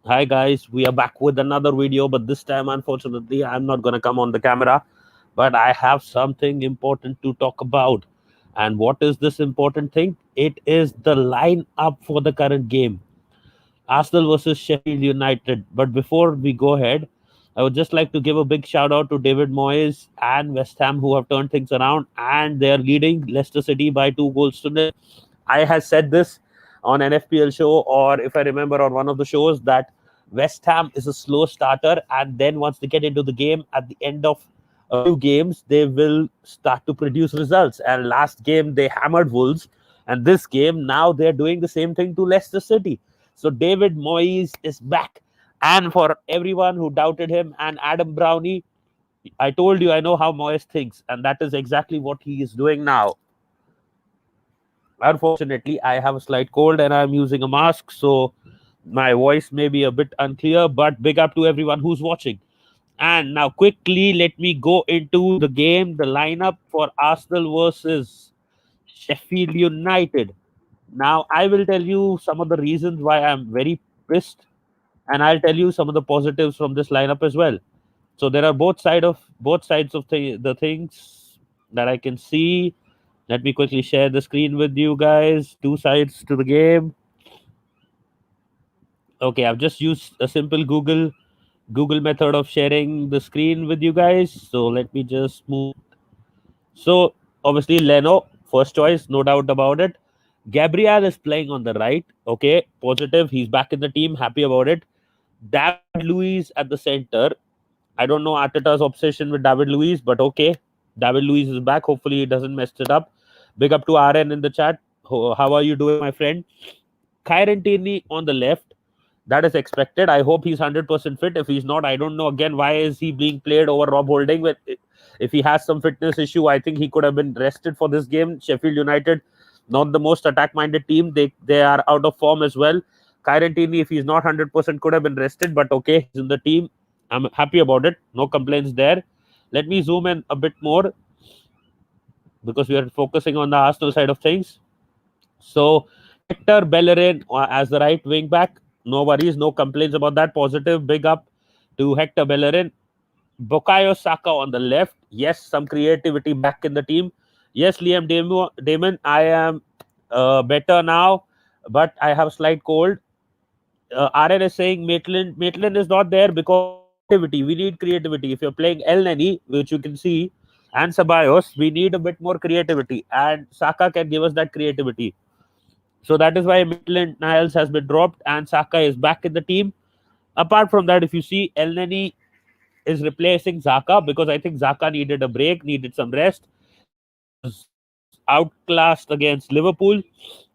Hi guys, we are back with another video, but this time, unfortunately, I'm not gonna come on the camera, but I have something important to talk about. And what is this important thing? It is the line-up for the current game, Arsenal versus Sheffield United. But before we go ahead, I would just like to give a big shout out to David Moyes and West Ham who have turned things around, and they are leading Leicester City by 2 goals to nil. I had said this on an FPL show, or if I remember on one of the shows, that West Ham is a slow starter, and then once they get into the game, at the end of a few games, they will start to produce results. And last game they hammered Wolves, and this game now they're doing the same thing to Leicester City. So David Moyes is back, and for everyone who doubted him and Adam Brownie, I told you I know how Moyes thinks, and that is exactly what he is doing now. Unfortunately, I have a slight cold and I'm using a mask, so my voice may be a bit unclear, but big up to everyone who's watching. And now, quickly, let me go into the game, the lineup for Arsenal versus Sheffield United. Now, I will tell you some of the reasons why I'm very pissed, and I'll tell you some of the positives from this lineup as well. So there are both sides of the things that I can see. Let me quickly share the screen with you guys. Two sides to the game. Okay, I've just used a simple Google method of sharing the screen with you guys. So let me just move. So obviously Leno, first choice, no doubt about it. Gabriel is playing on the right. Okay, positive. He's back in the team. Happy about it. David Luiz at the center. I don't know Arteta's obsession with David Luiz, but okay. David Luiz is back. Hopefully he doesn't mess it up. Big up to RN in the chat. How are you doing, my friend? Kyron Tierney on the left. That is expected. I hope he's 100% fit. If he's not, I don't know again why is he being played over Rob Holding. If he has some fitness issue, I think he could have been rested for this game. Sheffield United, not the most attack-minded team. They are out of form as well. Kyron Tierney, if he's not 100%, could have been rested, but okay, he's in the team. I'm happy about it. No complaints there. Let me zoom in a bit more because we are focusing on the Arsenal side of things. So Hector Bellerin as the right wing back. No worries, no complaints about that. Positive, big up to Hector Bellerin. Bukayo Saka on the left. Yes, some creativity back in the team. Yes, Liam Damon, I am better now, but I have slight cold. RN is saying Maitland is not there because of creativity. We need creativity. If you're playing El Neni, which you can see, and Ceballos, we need a bit more creativity, and Saka can give us that creativity. So that is why Maitland Niles has been dropped and Saka is back in the team. Apart from that, if you see, El Neni is replacing Zaka because I think Zaka needed a break, needed some rest. He was outclassed against Liverpool.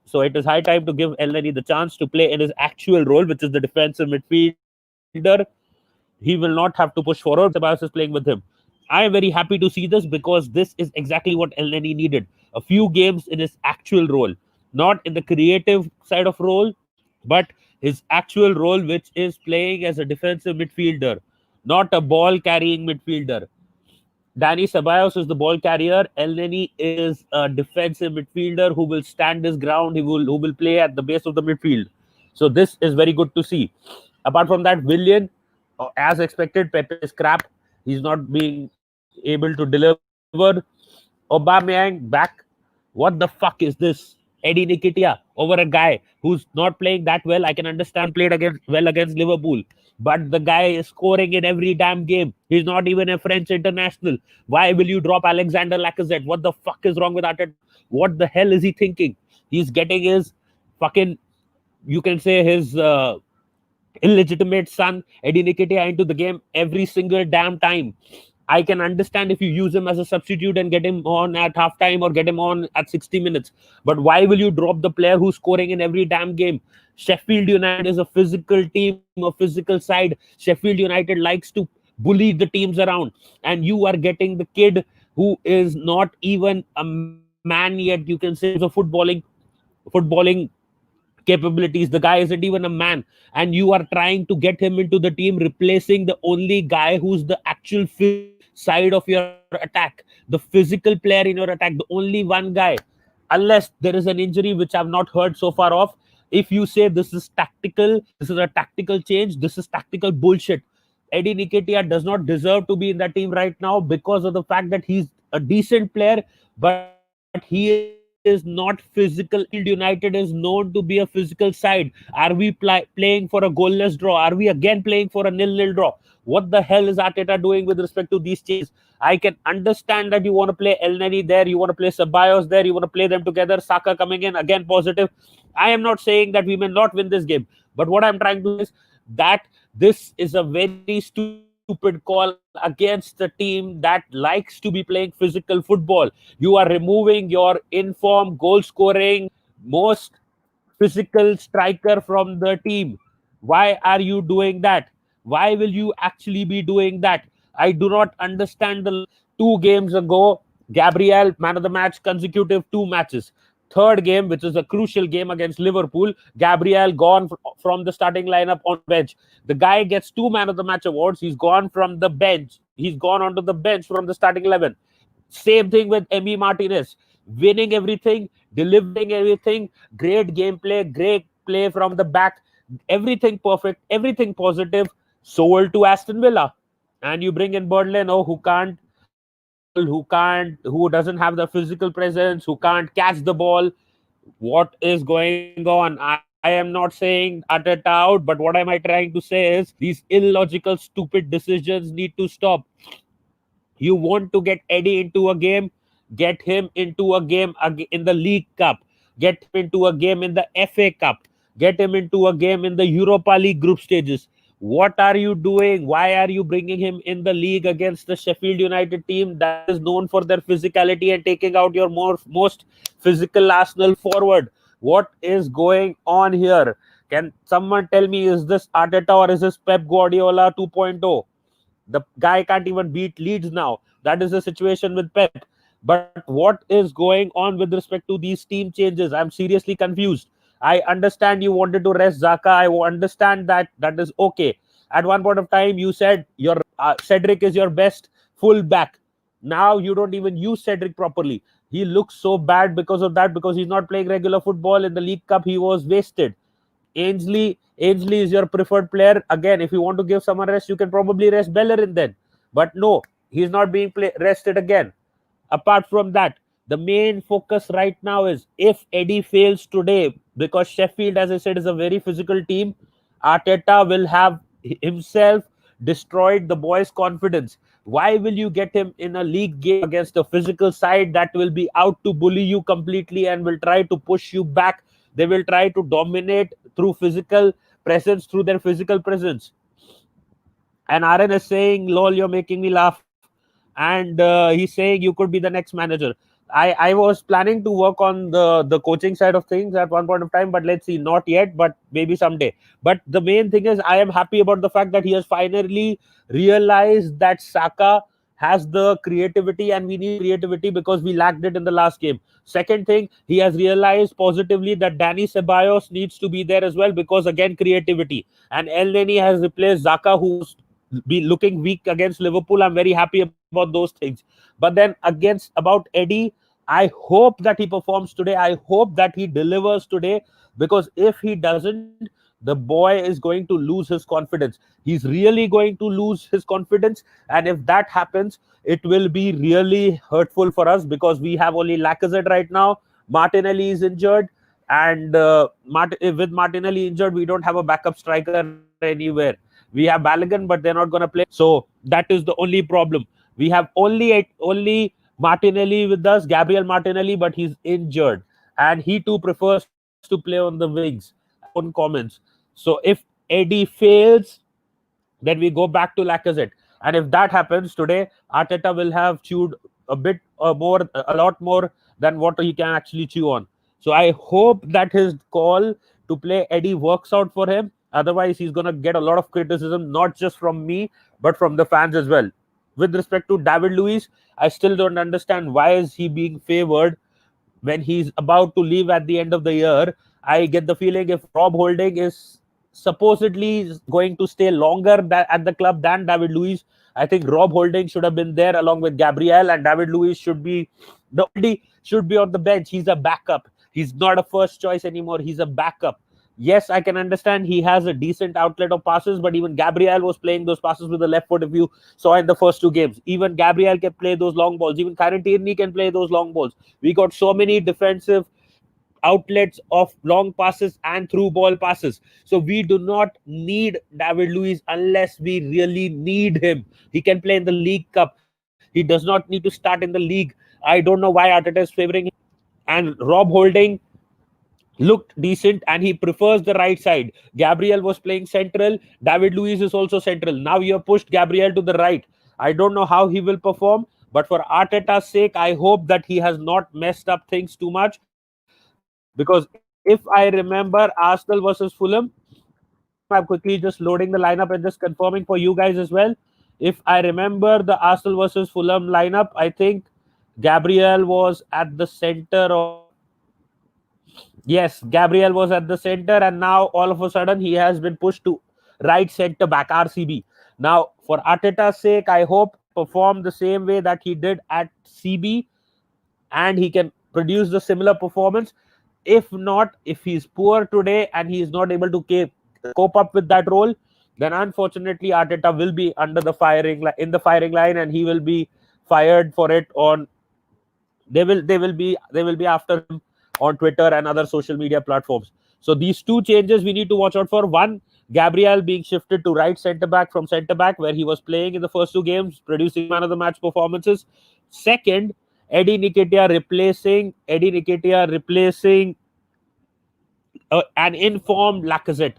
So it is high time to give El Neni the chance to play in his actual role, which is the defensive midfielder. He will not have to push forward. Ceballos is playing with him. I am very happy to see this because this is exactly what El Neni needed. A few games in his actual role, not in the creative side of role, but his actual role, which is playing as a defensive midfielder, not a ball carrying midfielder. Danny Ceballos is the ball carrier. El Neni is a defensive midfielder who will stand his ground. Who will play at the base of the midfield. So this is very good to see. Apart from that, Willian, as expected, Pepe is crap. He's not being able to deliver. Aubameyang back. What the fuck is this? Eddie Nketiah over a guy who's not playing that well. I can understand played against Liverpool, but the guy is scoring in every damn game. He's not even a French international. Why will you drop Alexander Lacazette? What the fuck is wrong with Arteta? What the hell is he thinking? He's getting his fucking, you can say his illegitimate son Eddie Nketiah into the game every single damn time. I can understand if you use him as a substitute and get him on at halftime or get him on at 60 minutes. But why will you drop the player who's scoring in every damn game? Sheffield United is a physical team, a physical side. Sheffield United likes to bully the teams around, and you are getting the kid who is not even a man yet. You can say he's a footballing capabilities. The guy isn't even a man, and you are trying to get him into the team, replacing the only guy who's the actual side of your attack, the physical player in your attack, the only one guy. Unless there is an injury, which I've not heard so far of, If you say this is tactical, this is a tactical change, this is tactical bullshit. Eddie Nketiah does not deserve to be in that team right now because of the fact that he's a decent player, but he is not physical. Sheffield United is known to be a physical side. Are we playing for a goalless draw? Are we again playing for a nil-nil draw? What the hell is Arteta doing with respect to these changes? I can understand that you want to play El Neni there, you want to play Ceballos there, you want to play them together. Saka coming in again positive. I am not saying that we may not win this game, but what I'm trying to say is that this is a very stupid call against the team that likes to be playing physical football. You are removing your informed, goal scoring, most physical striker from the team. Why are you doing that? Why will you actually be doing that? I do not understand. The 2 games ago, Gabriel, man of the match, consecutive 2 matches. Third game, which is a crucial game against Liverpool, Gabriel gone from the starting lineup on bench. The guy gets 2 man of the match awards. He's gone from the bench. He's gone onto the bench from the starting 11. Same thing with Emi Martinez, winning everything, delivering everything, great gameplay, great play from the back, everything perfect, everything positive. Sold to Aston Villa, and you bring in Berlino, who can't dribble, who doesn't have the physical presence, who can't catch the ball. What is going on? I am not saying Arteta out, but what am I trying to say is these illogical, stupid decisions need to stop. You want to get Eddie into a game, get him into a game in the League Cup, get him into a game in the FA Cup, get him into a game in the Europa League group stages. What are you doing? Why are you bringing him in the league against the Sheffield United team that is known for their physicality and taking out your most physical Arsenal forward? What is going on here? Can someone tell me, is this Arteta or is this Pep Guardiola 2.0? The guy can't even beat Leeds now. That is the situation with Pep. But what is going on with respect to these team changes? I'm seriously confused. I understand you wanted to rest Zaka. I understand that. That is okay. At one point of time, you said your Cedric is your best fullback. Now you don't even use Cedric properly. He looks so bad because of that, because he's not playing regular football. In the League Cup, he was wasted. Ainsley is your preferred player. Again, if you want to give someone rest, you can probably rest Bellerin then. But no, he's not being rested again. Apart from that, the main focus right now is if Eddie fails today, because Sheffield, as I said, is a very physical team, Arteta will have himself destroyed the boys' confidence. Why will you get him in a league game against a physical side that will be out to bully you completely and will try to push you back? They will try to dominate through physical presence, through their physical presence. And RN is saying, lol, you're making me laugh. And he's saying you could be the next manager. I was planning to work on the coaching side of things at one point of time, but let's see, not yet, but maybe someday. But the main thing is, I am happy about the fact that he has finally realized that Saka has the creativity, and we need creativity because we lacked it in the last game. Second thing, he has realized positively that Danny Ceballos needs to be there as well, because again, creativity. And El Neni has replaced Zaka, who's be looking weak against Liverpool. I'm very happy about those things. But then against about Eddie, I hope that he performs today. I hope that he delivers today, because if he doesn't, the boy is going to lose his confidence. He's really going to lose his confidence. And if that happens, it will be really hurtful for us, because we have only Lacazette right now. Martinelli is injured. And with Martinelli injured, we don't have a backup striker anywhere. We have Balogun, but they're not going to play. So that is the only problem. We have only Martinelli with us, Gabriel Martinelli, but he's injured, and he too prefers to play on the wings. Own comments. So if Eddie fails, then we go back to Lacazette. And if that happens today, Arteta will have chewed a lot more than what he can actually chew on. So I hope that his call to play Eddie works out for him. Otherwise, he's going to get a lot of criticism, not just from me, but from the fans as well. With respect to David Luiz, I still don't understand why is he being favored when he's about to leave at the end of the year. I get the feeling if Rob Holding is supposedly going to stay longer at the club than David Luiz, I think Rob Holding should have been there along with Gabriel, and David Luiz should be on the bench. He's a backup. He's not a first choice anymore. He's a backup. Yes, I can understand he has a decent outlet of passes, but even Gabriel was playing those passes with the left foot. If you saw in the first two games, even Gabriel can play those long balls. Even Karen Tierney can play those long balls. We got so many defensive outlets of long passes and through ball passes. So we do not need David Luiz unless we really need him. He can play in the League Cup. He does not need to start in the league. I don't know why Arteta is favoring him. And Rob Holding looked decent and he prefers the right side. Gabriel was playing central. David Luiz is also central. Now you have pushed Gabriel to the right. I don't know how he will perform, but for Arteta's sake, I hope that he has not messed up things too much. Because if I remember Arsenal versus Fulham, I'm quickly just loading the lineup and just confirming for you guys as well. If I remember the Arsenal versus Fulham lineup, I think Gabriel was at the center of. Yes, Gabriel was at the center, and now all of a sudden he has been pushed to right center back RCB. Now, for Arteta's sake, I hope he perform the same way that he did at CB, and he can produce the similar performance. If not, if he's poor today and he is not able to cope up with that role, then unfortunately Arteta will be under the in the firing line, and he will be fired for it on. They will be after him on Twitter and other social media platforms. So these two changes we need to watch out for. One, Gabriel being shifted to right centre back from centre back where he was playing in the first two games, producing man of the match performances. Second, Eddie Nketiah replacing an informed Lacazette,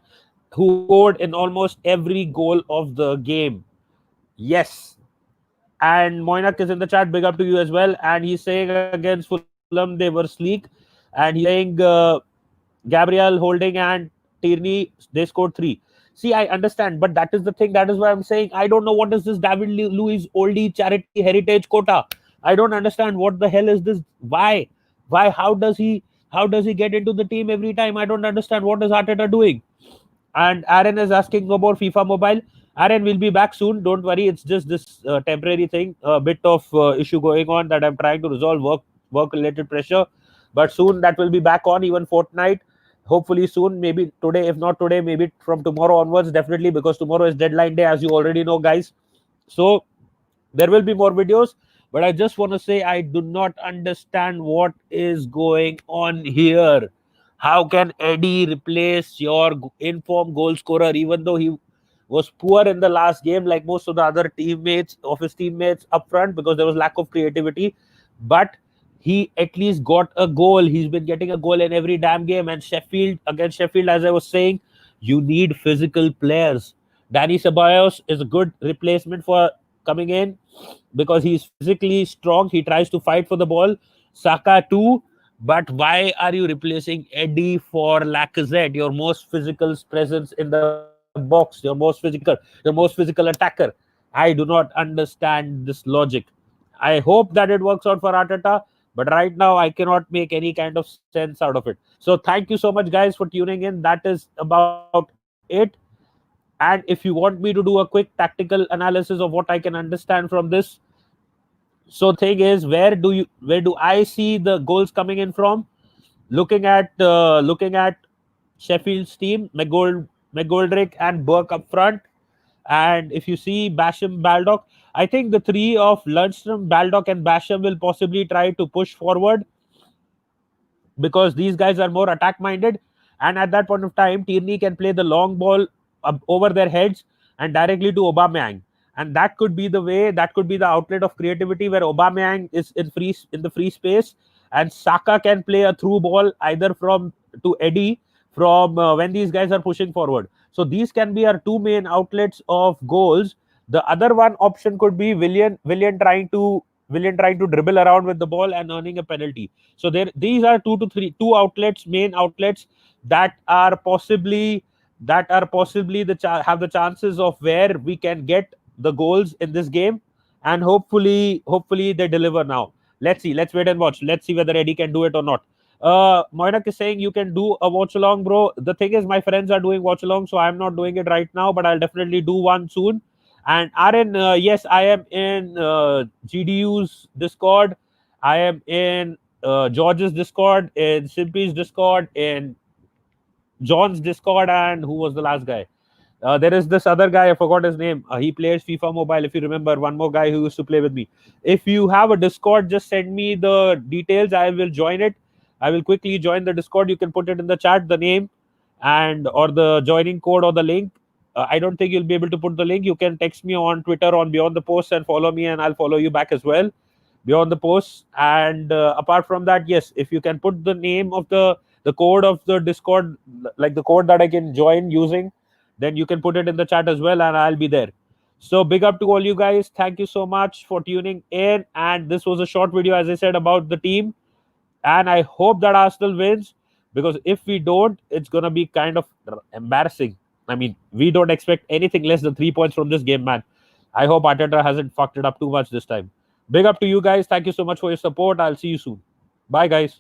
who scored in almost every goal of the game. Yes, and Moinak is in the chat. Big up to you as well. And he's saying against Fulham they were sleek, and he's saying Gabriel, Holding, and Tierney they scored three. See, I understand, but that is the thing. That is why I'm saying I don't know what is this David Luiz oldie charity heritage quota. I don't understand what the hell is this. Why? How does he get into the team every time? I don't understand what is Arteta doing. And Aaron is asking about FIFA Mobile. Aaron will be back soon. Don't worry. It's just this temporary thing, a bit of issue going on that I'm trying to resolve, work related pressure. But soon that will be back on, even fortnight. Hopefully soon, maybe today. If not today, maybe from tomorrow onwards. Definitely, because tomorrow is deadline day, as you already know, guys. So there will be more videos, but I just want to say I do not understand what is going on here. How can Eddie replace your informed goal scorer, even though he was poor in the last game, like most of the other teammates of his teammates up front, because there was lack of creativity? But he at least got a goal. He's been getting a goal in every damn game. And Sheffield, as I was saying, you need physical players. Danny Ceballos is a good replacement for coming in because he's physically strong. He tries to fight for the ball. Saka too. But why are you replacing Eddie for Lacazette, your most physical presence in the box, your most physical attacker? I do not understand this logic. I hope that it works out for Arteta, but right now I cannot make any kind of sense out of it. So thank you so much, guys, for tuning in. That is about it. And if you want me to do a quick tactical analysis of what I can understand from this, so the thing is, where do I see the goals coming in from? Looking at Sheffield's team, McGoldrick and Burke up front. And if you see Basham, Baldock, I think the three of Lundstrom, Baldock, and Basham will possibly try to push forward because these guys are more attack minded. And at that point of time, Tierney can play the long ball over their heads and directly to Aubameyang. And that could be the way, that could be the outlet of creativity where Aubameyang is in the free space, and Saka can play a through ball either from to Eddie from when these guys are pushing forward. So these can be our two main outlets of goals. The other one option could be Willian trying to dribble around with the ball and earning a penalty. So these are two outlets, main outlets that are possibly have the chances of where we can get the goals in this game, and hopefully they deliver now. Let's see. Let's wait and watch. Let's see whether Eddie can do it or not. Moinak is saying you can do a watch along, bro. The thing is, my friends are doing watch along, so I'm not doing it right now, but I'll definitely do one soon. And Aaron, yes, I am in GDU's Discord. I am in George's Discord, in Simpy's Discord, in John's Discord, and who was the last guy? There is this other guy, I forgot his name. He plays FIFA Mobile, if you remember, one more guy who used to play with me. If you have a Discord, just send me the details. I will join it. I will quickly join the Discord. You can put it in the chat, the name and or the joining code or the link. I don't think you'll be able to put the link. You can text me on Twitter on Beyond the Post and follow me, and I'll follow you back as well. Beyond the Post. And apart from that, yes, if you can put the name of the code of the Discord, like the code that I can join using, then you can put it in the chat as well, and I'll be there. So big up to all you guys. Thank you so much for tuning in. And this was a short video, as I said, about the team. And I hope that Arsenal wins, because if we don't, it's gonna be kind of embarrassing. I mean, we don't expect anything less than 3 points from this game, man. I hope Arteta hasn't fucked it up too much this time. Big up to you guys. Thank you so much for your support. I'll see you soon. Bye, guys.